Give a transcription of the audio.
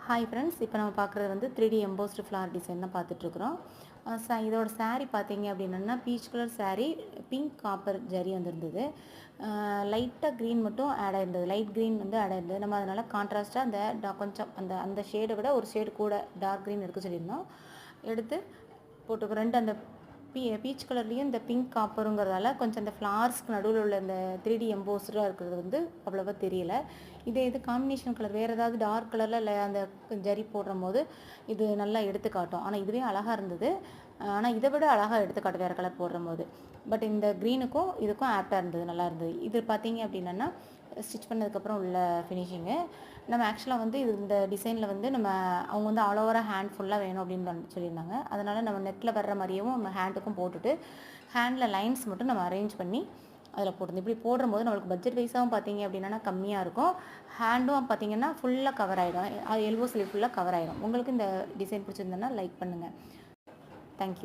Hi friends, இப்போ நம்ம பார்க்குறது வந்து 3D எம்போஸ்டு ஃப்ளார் டிசைன் தான் பார்த்துட்ருக்குறோம். இதோட saree பார்த்தீங்க அப்படின்னா peach colour saree, pink copper zari வந்துருந்தது. லைட்டாக க்ரீன் மட்டும் ஆட் ஆயிருந்தது. லைட் க்ரீன் வந்து ஆட் ஆயிருந்தது. நம்ம அதனால் கான்ட்ராஸ்ட்டாக கொஞ்சம் அந்த ஷேடை விட ஒரு ஷேடு கூட டார்க் க்ரீன் எடுக்க சொல்லியிருந்தோம். எடுத்து போட்டுக்கிறோம். ரெண்டு அந்த பீச் கலர்லேயும் இந்த பிங்க் காப்பருங்கிறதால கொஞ்சம் அந்த ஃப்ளார்ஸ்க்கு நடுவில் உள்ள இந்த 3D எம்போஸ்டாக இருக்கிறது வந்து அவ்வளோவா தெரியல. இது காம்பினேஷன் கலர் வேறு ஏதாவது டார்க் கலரில் இல்லை அந்த ஜரி போடுற போது இது நல்லா எடுத்து காட்டும். ஆனால் இதுவே அழகாக இருந்தது. ஆனால் இதை விட அழகாக எடுத்து காட்டும் வேறு கலர் போடுற போது. பட் இந்த க்ரீனுக்கும் இதுக்கும் ஆப்டாக இருந்தது, நல்லா இருந்தது. இது பார்த்தீங்க அப்படின்னா ஸ்டிச் பண்ணதுக்கப்புறம் உள்ள ஃபினிஷிங்கு. நம்ம ஆக்சுவலாக வந்து இந்த டிசைனில் வந்து அவங்க வந்து ஆல் ஓவராக ஹேண்ட் ஃபுல்லாக வேணும் அப்படின்னு சொல்லியிருந்தாங்க. அதனால் நம்ம நெக்கில் வர்ற மாதிரியும் நம்ம ஹேண்டுக்கும் போட்டுட்டு ஹேண்டில் லைன்ஸ் மட்டும் நம்ம அரேஞ்ச் பண்ணி அதில் போட்டுருந்தோம். இப்படி போடும்போது நம்மளுக்கு பட்ஜெட் வைஸாகவும் பார்த்தீங்க அப்படின்னா கம்மியாக இருக்கும். ஹேண்டும் பார்த்தீங்கன்னா ஃபுல்லாக கவர் ஆகிடும். அது எல்போ ஸ்லீவ் ஃபுல்லாக கவர் ஆகிடும். உங்களுக்கு இந்த டிசைன் பிடிச்சிருந்ததுன்னா லைக் பண்ணுங்கள். தேங்க்யூ.